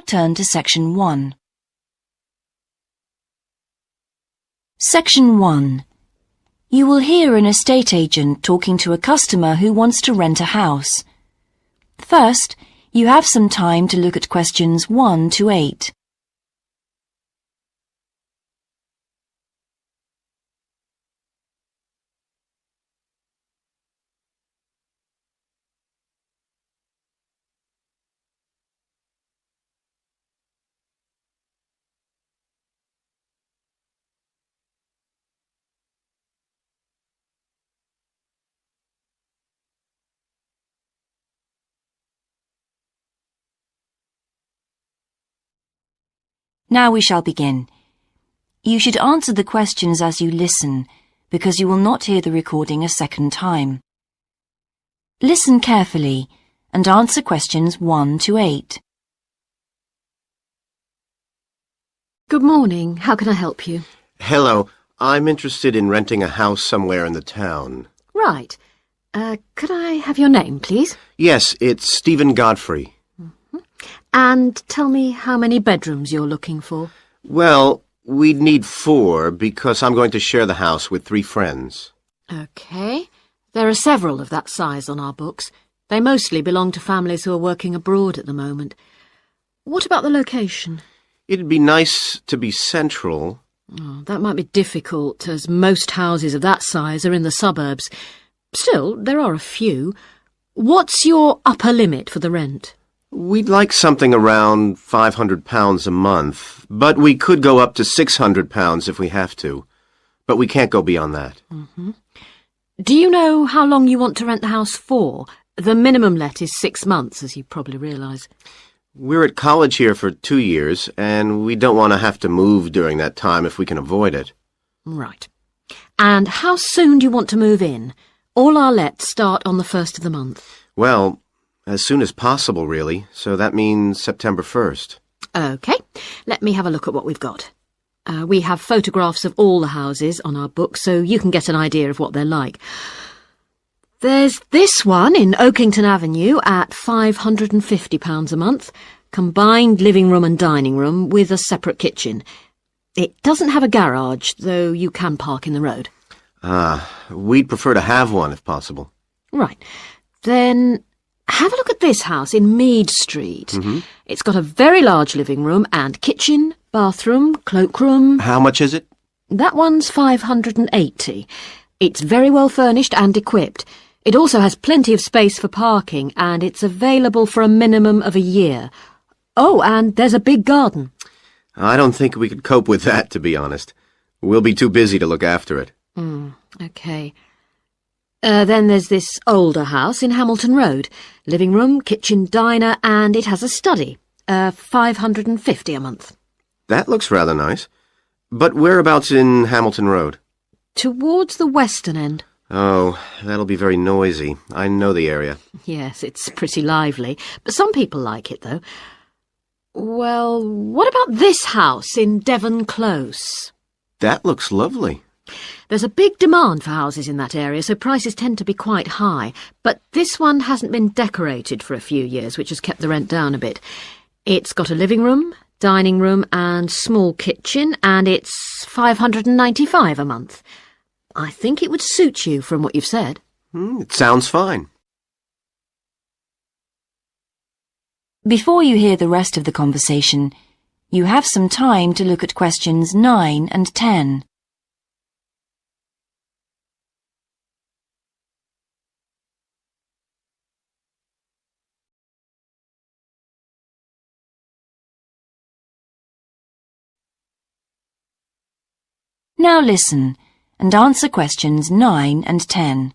turn to Section 1. Section 1. You will hear an estate agent talking to a customer who wants to rent a house. First, you have some time to look at questions 1 to 8. Now we shall begin. You should answer the questions as you listen, because you will not hear the recording a second time. Listen carefully and answer questions 1 to 8. Good morning. How can I help you? Hello. I'm interested in renting a house somewhere in the town. Right. Could I have your name, please? Yes, it's Stephen Godfrey. And tell me how many bedrooms you're looking for. Well, we'd need 4 because I'm going to share the house with 3 friends. OK. There are several of that size on our books. They mostly belong to families who are working abroad at the moment. What about the location? It'd be nice to be central. Oh, that might be difficult, as most houses of that size are in the suburbs. Still, there are a few. What's your upper limit for the rent? We'd like something around £500 a month, but we could go up to £600 if we have to. But we can't go beyond that. Do you know how long you want to rent the house for? The minimum let is 6 months, as you probably realise. We're at college here for 2 years, and we don't want to have to move during that time if we can avoid it. Right. And how soon do you want to move in? All our lets start on the 1st of the month. Well, as soon as possible, really, so that means September 1st. OK, let me have a look at what we've got. We have photographs of all the houses on our book, so you can get an idea of what they're like. There's this one in Oakington Avenue at £550 a month, combined living room and dining room with a separate kitchen. It doesn't have a garage, though you can park in the road. We'd prefer to have one if possible. Right. Then have a look at this house in Mead Street. It's got a very large living room and kitchen, bathroom, cloakroom. How much is it? That one's £580. It's very well furnished and equipped. It also has plenty of space for parking, and it's available for a minimum of a year. Oh, and there's a big garden. I don't think we could cope with that, to be honest. We'll be too busy to look after it. OK. Then there's this older house in Hamilton Road. Living room, kitchen, diner, and it has a study. £550 a month. That looks rather nice. But whereabouts in Hamilton Road? Towards the western end. Oh, that'll be very noisy. I know the area. Yes, it's pretty lively. But some people like it, though. Well, what about this house in Devon Close? That looks lovely. There's a big demand for houses in that area, so prices tend to be quite high. But this one hasn't been decorated for a few years, which has kept the rent down a bit. It's got a living room, dining room and small kitchen, and it's £595 a month. I think it would suit you from what you've said. It sounds fine. Before you hear the rest of the conversation, you have some time to look at questions 9 and 10. Now listen and answer questions 9 and 10.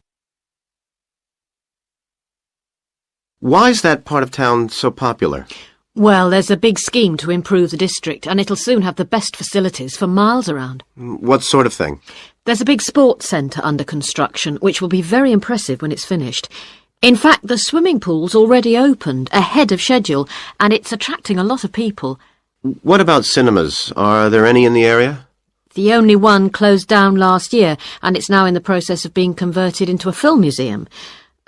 Why is that part of town so popular? Well, there's a big scheme to improve the district, and it'll soon have the best facilities for miles around. What sort of thing? There's a big sports centre under construction, which will be very impressive when it's finished. In fact, the swimming pool's already opened, ahead of schedule, and it's attracting a lot of people. What about cinemas? Are there any in the area? The only one closed down last year, and it's now in the process of being converted into a film museum.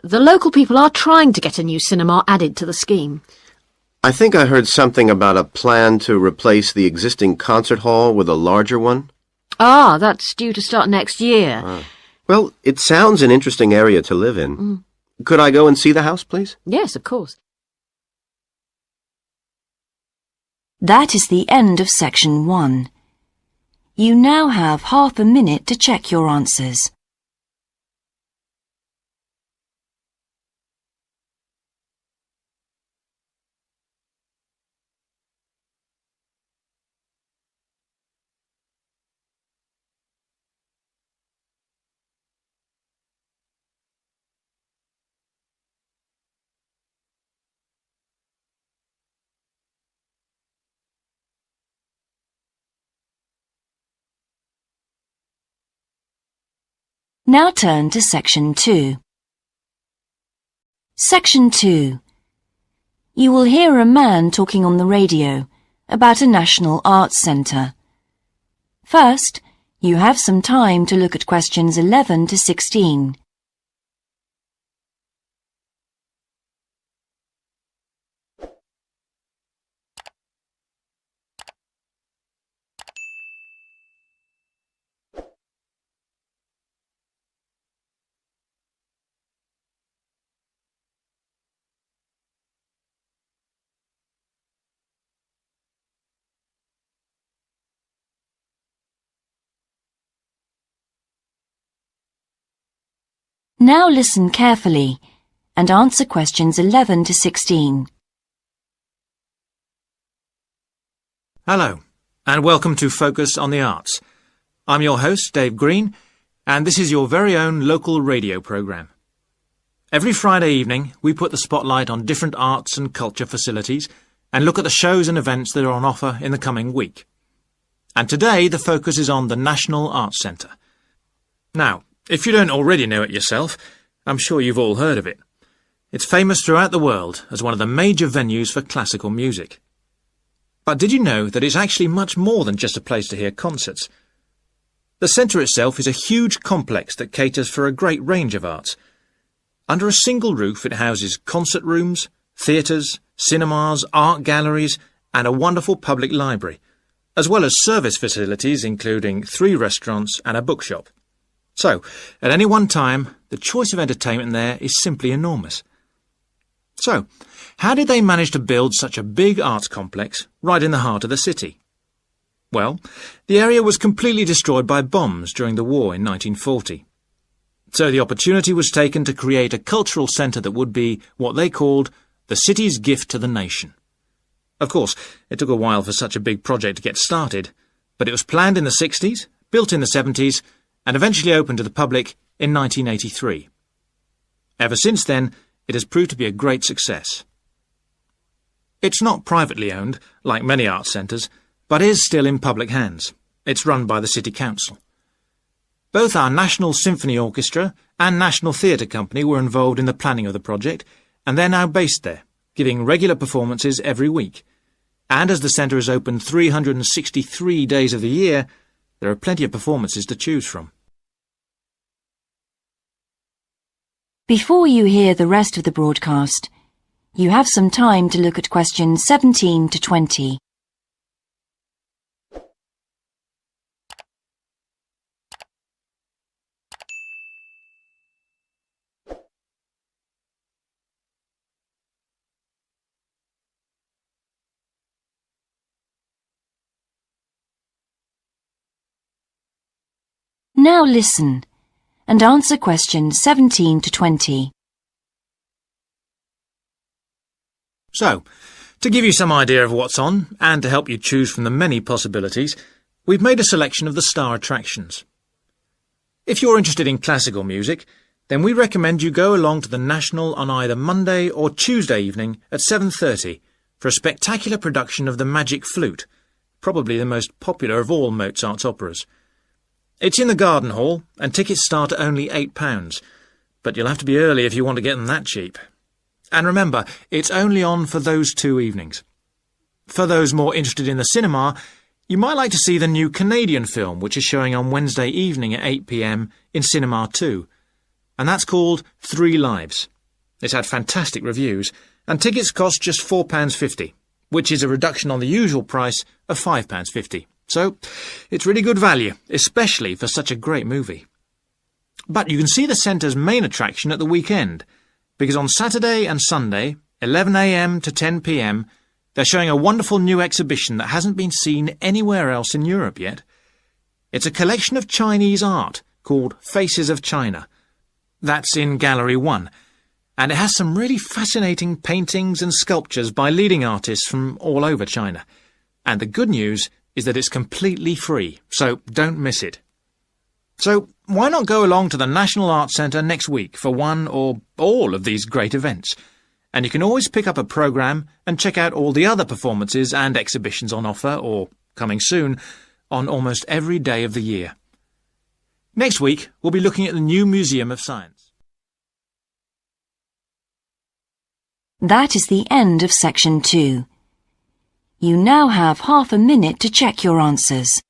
The local people are trying to get a new cinema added to the scheme. I think I heard something about a plan to replace the existing concert hall with a larger one. Ah, that's due to start next year. Well, it sounds an interesting area to live in. Could I go and see the house, please? Yes, of course. That is the end of section 1. You now have half a minute to check your answers. Now turn to section 2. Section 2. You will hear a man talking on the radio about a national arts centre. First, you have some time to look at questions 11 to 16. Now listen carefully and answer questions 11 to 16. Hello, and welcome to Focus on the Arts. I'm your host, Dave Green, and this is your very own local radio programme. Every Friday evening, we put the spotlight on different arts and culture facilities and look at the shows and events that are on offer in the coming week. And today, the focus is on the National Arts Centre. Now, if you don't already know it yourself, I'm sure you've all heard of it. It's famous throughout the world as one of the major venues for classical music. But did you know that it's actually much more than just a place to hear concerts? The centre itself is a huge complex that caters for a great range of arts. Under a single roof it houses concert rooms, theatres, cinemas, art galleries and a wonderful public library, as well as service facilities including 3 restaurants and a bookshop. So, at any one time, the choice of entertainment there is simply enormous. So, how did they manage to build such a big arts complex right in the heart of the city? Well, the area was completely destroyed by bombs during the war in 1940. So the opportunity was taken to create a cultural centre that would be what they called the city's gift to the nation. Of course, it took a while for such a big project to get started, but it was planned in the 60s, built in the 70s, and eventually opened to the public in 1983. Ever since then, it has proved to be a great success. It's not privately owned, like many arts centres, but is still in public hands. It's run by the City Council. Both our National Symphony Orchestra and National Theatre Company were involved in the planning of the project, and they're now based there, giving regular performances every week. And as the centre is open 363 days of the year, there are plenty of performances to choose from. Before you hear the rest of the broadcast, you have some time to look at questions 17 to 20. Now listen and answer questions 17 to 20. So, to give you some idea of what's on, and to help you choose from the many possibilities, we've made a selection of the star attractions. If you're interested in classical music, then we recommend you go along to the National on either Monday or Tuesday evening at 7:30 for a spectacular production of The Magic Flute, probably the most popular of all Mozart's operas. It's in the Garden Hall, and tickets start at only £8, but you'll have to be early if you want to get them that cheap. And remember, it's only on for those 2 evenings. For those more interested in the cinema, you might like to see the new Canadian film, which is showing on Wednesday evening at 8 p.m. in Cinema 2, and that's called 3 Lives. It's had fantastic reviews, and tickets cost just £4.50, which is a reduction on the usual price of £5.50. So, it's really good value, especially for such a great movie. But you can see the centre's main attraction at the weekend, because on Saturday and Sunday, 11 a.m. to 10 p.m, they're showing a wonderful new exhibition that hasn't been seen anywhere else in Europe yet. It's a collection of Chinese art called Faces of China. That's in Gallery 1, and it has some really fascinating paintings and sculptures by leading artists from all over China. And the good news is that it's completely free, so don't miss it. So why not go along to the National Arts Centre next week for one or all of these great events? And you can always pick up a programme and check out all the other performances and exhibitions on offer, or coming soon, on almost every day of the year. Next week, we'll be looking at the new Museum of Science. That is the end of section 2. You now have half a minute to check your answers.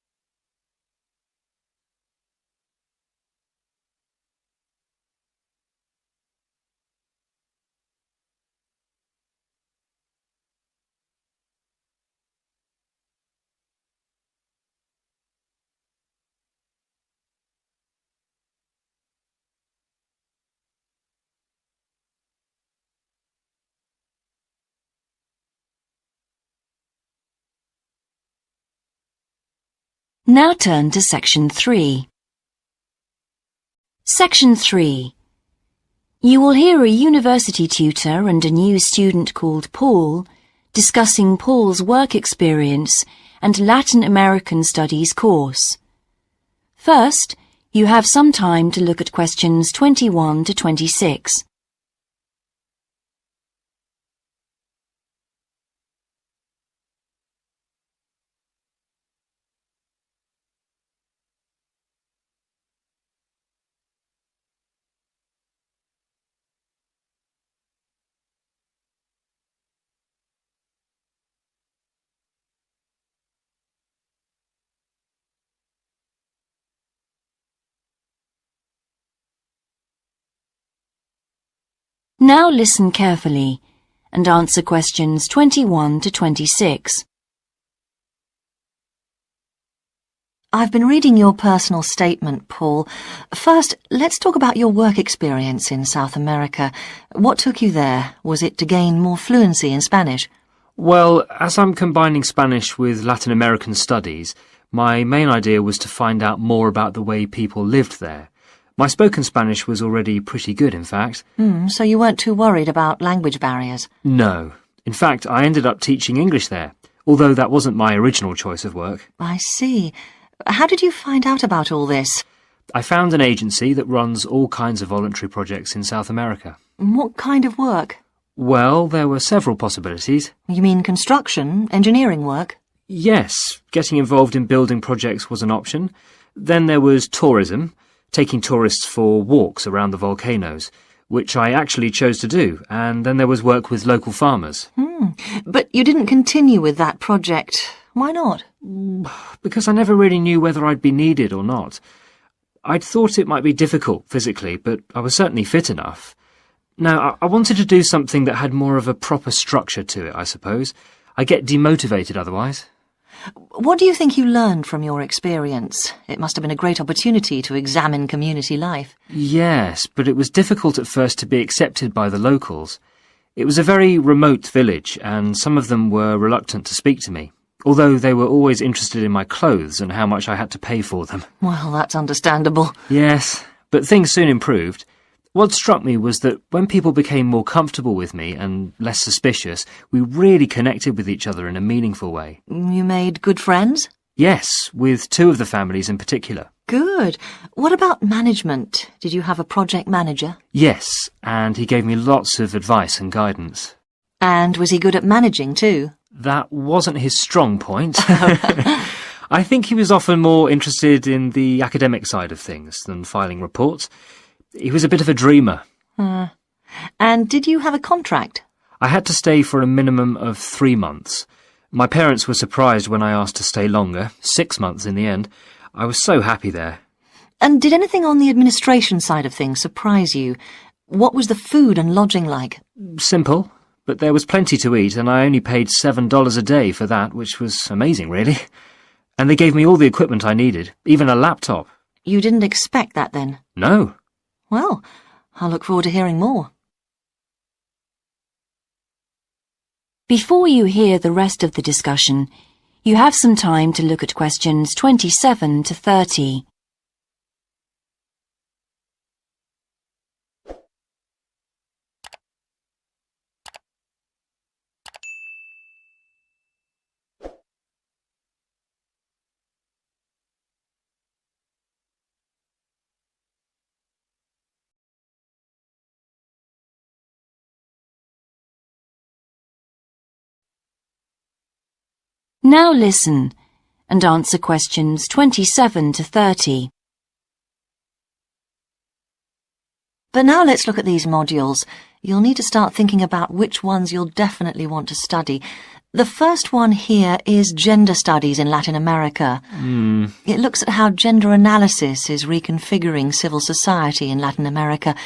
Now turn to section 3. Section 3. You will hear a university tutor and a new student called Paul discussing Paul's work experience and Latin American Studies course. First, you have some time to look at questions 21 to 26. Now listen carefully and answer questions 21 to 26. I've been reading your personal statement, Paul. First, let's talk about your work experience in South America. What took you there? Was it to gain more fluency in Spanish? Well, as I'm combining Spanish with Latin American studies, my main idea was to find out more about the way people lived there. My spoken Spanish was already pretty good, in fact. So you weren't too worried about language barriers? No. In fact, I ended up teaching English there, although that wasn't my original choice of work. I see. How did you find out about all this? I found an agency that runs all kinds of voluntary projects in South America. What kind of work? Well, there were several possibilities. You mean construction, engineering work? Yes, getting involved in building projects was an option. Then there was tourism, taking tourists for walks around the volcanoes, which I actually chose to do, and then there was work with local farmers. But you didn't continue with that project. Why not? Because I never really knew whether I'd be needed or not. I'd thought it might be difficult physically, but I was certainly fit enough. Now, I wanted to do something that had more of a proper structure to it, I suppose. I get demotivated otherwise. What do you think you learned from your experience? It must have been a great opportunity to examine community life. Yes, but it was difficult at first to be accepted by the locals. It was a very remote village, and some of them were reluctant to speak to me, although they were always interested in my clothes and how much I had to pay for them. Well, that's understandable. Yes, but things soon improved. What struck me was that when people became more comfortable with me and less suspicious, we really connected with each other in a meaningful way. You made good friends? Yes, with two of the families in particular. Good. What about management? Did you have a project manager? Yes, and he gave me lots of advice and guidance. And was he good at managing too? That wasn't his strong point. I think he was often more interested in the academic side of things than filing reports. He was a bit of a dreamer. And did you have a contract? I had to stay for a minimum of 3 months. My parents were surprised when I asked to stay longer, 6 months in the end. I was so happy there. And did anything on the administration side of things surprise you? What was the food and lodging like? Simple, but there was plenty to eat, and I only paid $7 a day for that, which was amazing, really. And they gave me all the equipment I needed, even a laptop. You didn't expect that then? No. Well, I'll look forward to hearing more. Before you hear the rest of the discussion, you have some time to look at questions 27 to 30. Now listen and answer questions 27 to 30. But now let's look at these modules. You'll need to start thinking about which ones you'll definitely want to study. The first one here is Gender Studies in Latin America. It looks at how gender analysis is reconfiguring civil society in Latin America.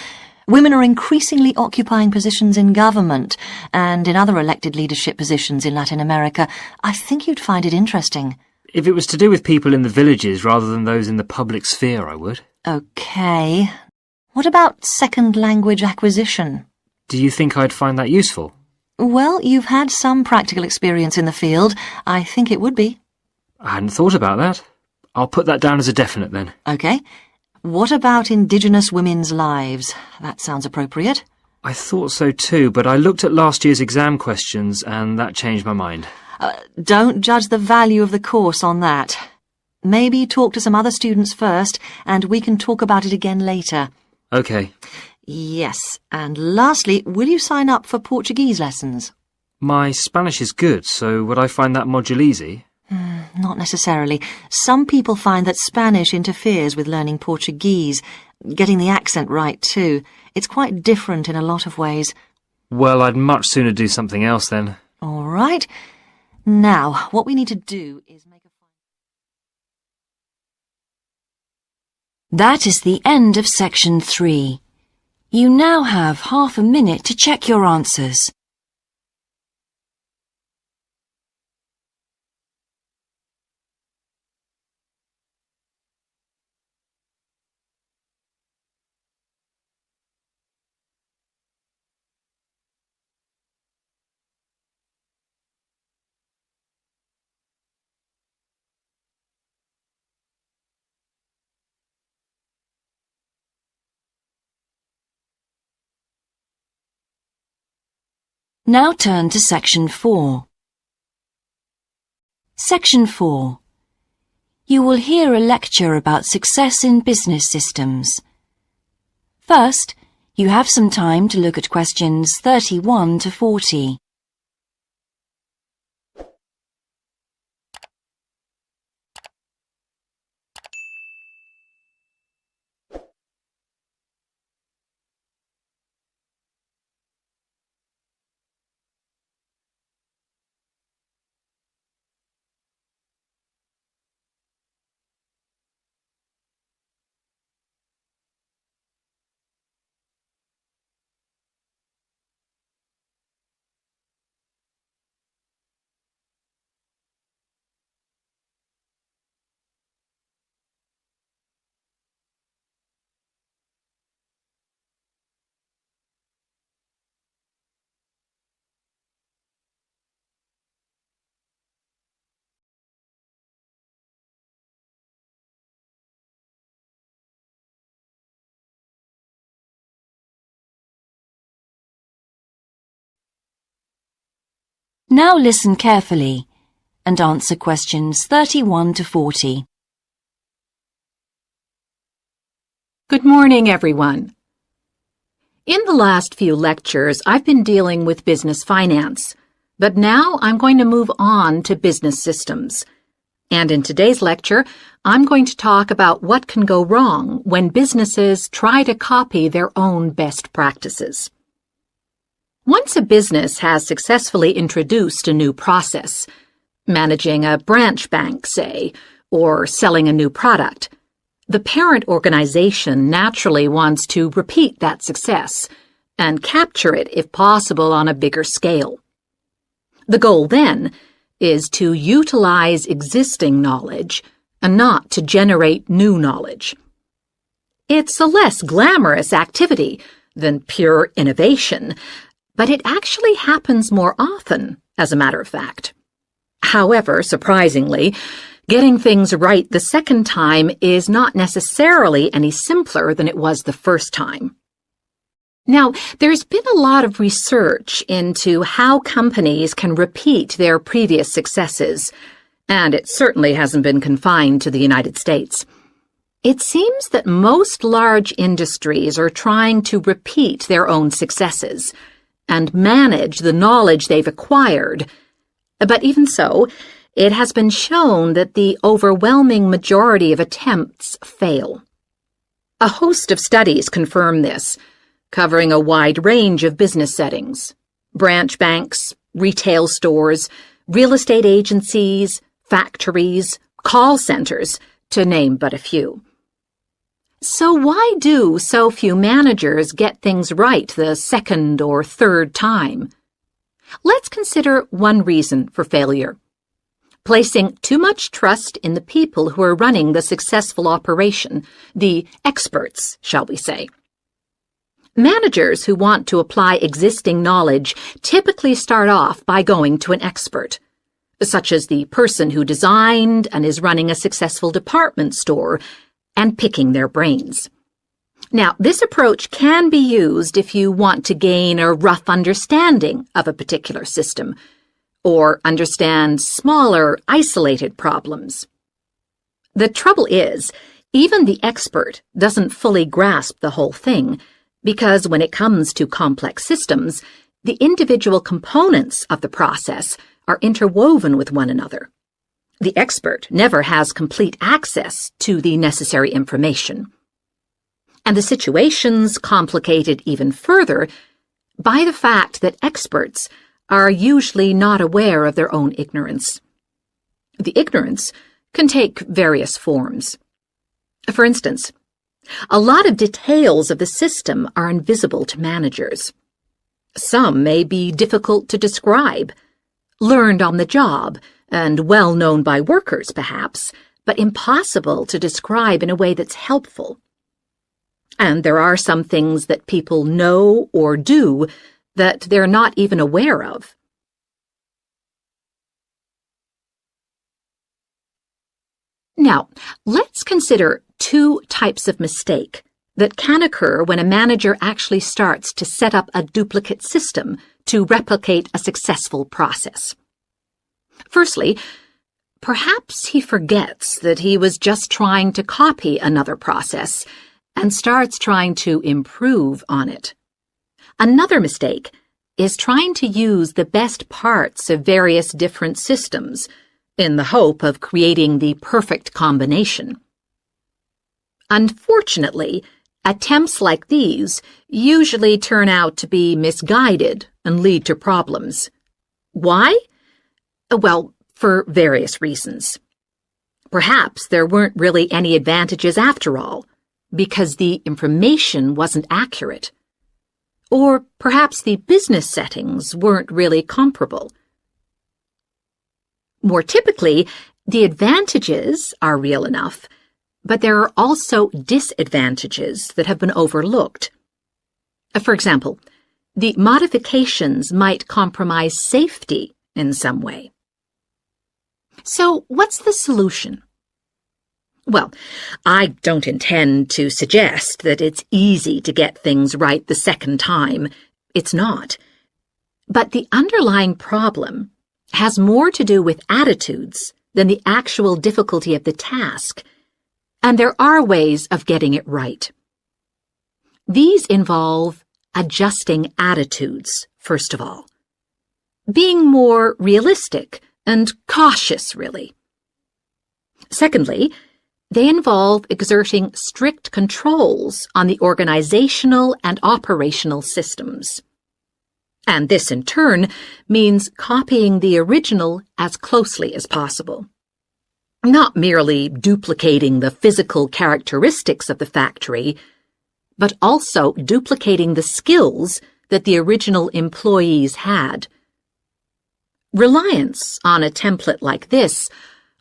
Women are increasingly occupying positions in government and in other elected leadership positions in Latin America. I think you'd find it interesting. If it was to do with people in the villages rather than those in the public sphere, I would. OK. What about second language acquisition? Do you think I'd find that useful? Well, you've had some practical experience in the field. I think it would be. I hadn't thought about that. I'll put that down as a definite then. OK. What about Indigenous women's lives? That sounds appropriate. I thought so too, but I looked at last year's exam questions and that changed my mind. Don't judge the value of the course on that. Maybe talk to some other students first, and we can talk about it again later. OK. Yes, and lastly, will you sign up for Portuguese lessons? My Spanish is good, so would I find that module easy? Not necessarily. Some people find that Spanish interferes with learning Portuguese, getting the accent right too. It's quite different in a lot of ways. Well, I'd much sooner do something else then. All right. Now, what we need to do is make a... That is the end of section 3. You now have half a minute to check your answers. Now turn to section 4. Section 4. You will hear a lecture about success in business systems. First, you have some time to look at questions 31 to 40. Now listen carefully and answer questions 31 to 40. Good morning, everyone. In the last few lectures, I've been dealing with business finance, but now I'm going to move on to business systems. And in today's lecture, I'm going to talk about what can go wrong when businesses try to copy their own best practices. Once a business has successfully introduced a new process, managing a branch bank, say, or selling a new product, the parent organization naturally wants to repeat that success, and capture it, if possible, on a bigger scale. The goal, then, is to utilize existing knowledge and not to generate new knowledge. It's a less glamorous activity than pure innovation, but it actually happens more often, as a matter of fact. However, surprisingly, getting things right the second time is not necessarily any simpler than it was the first time. Now, there's been a lot of research into how companies can repeat their previous successes, and it certainly hasn't been confined to the United States. It seems that most large industries are trying to repeat their own successes and manage the knowledge they've acquired. But even so, it has been shown that the overwhelming majority of attempts fail. A host of studies confirm this, covering a wide range of business settings: branch banks, retail stores, real estate agencies, factories, call centers, to name but a few. So why do so few managers get things right the second or third time? Let's consider one reason for failure: placing too much trust in the people who are running the successful operation, the experts, shall we say. Managers who want to apply existing knowledge typically start off by going to an expert, such as the person who designed and is running a successful department store, and picking their brains. Now, this approach can be used if you want to gain a rough understanding of a particular system, or understand smaller, isolated problems. The trouble is, even the expert doesn't fully grasp the whole thing, because when it comes to complex systems, the individual components of the process are interwoven with one another. The expert never has complete access to the necessary information. And the situation's complicated even further by the fact that experts are usually not aware of their own ignorance. The ignorance can take various forms. For instance, a lot of details of the system are invisible to managers. Some may be difficult to describe, learned on the job, and well known by workers, perhaps, but impossible to describe in a way that's helpful. And there are some things that people know or do that they're not even aware of. Now, let's consider two types of mistake that can occur when a manager actually starts to set up a duplicate system to replicate a successful process. Firstly, perhaps he forgets that he was just trying to copy another process and starts trying to improve on it. Another mistake is trying to use the best parts of various different systems in the hope of creating the perfect combination. Unfortunately, attempts like these usually turn out to be misguided and lead to problems. Why? Well, for various reasons. Perhaps there weren't really any advantages after all, because the information wasn't accurate. Or perhaps the business settings weren't really comparable. More typically, the advantages are real enough, but there are also disadvantages that have been overlooked. For example, the modifications might compromise safety in some way. So, what's the solution? Well, I don't intend to suggest that it's easy to get things right the second time. It's not. But the underlying problem has more to do with attitudes than the actual difficulty of the task, and there are ways of getting it right. These involve adjusting attitudes, first of all. Being more realistic and cautious, really. Secondly, they involve exerting strict controls on the organizational and operational systems. And this, in turn, means copying the original as closely as possible. Not merely duplicating the physical characteristics of the factory, but also duplicating the skills that the original employees had. Reliance on a template like this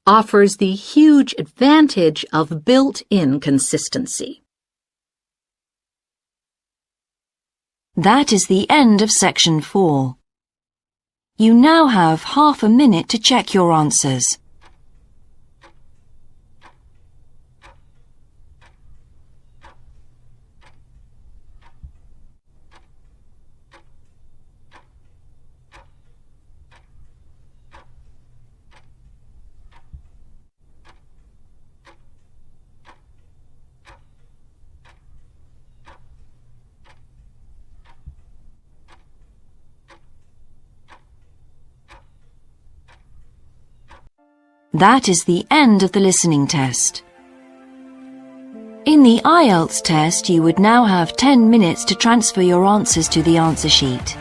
offers the huge advantage of built-in consistency. That is the end of section 4. You now have half a minute to check your answers. That is the end of the listening test. In the IELTS test, you would now have 10 minutes to transfer your answers to the answer sheet.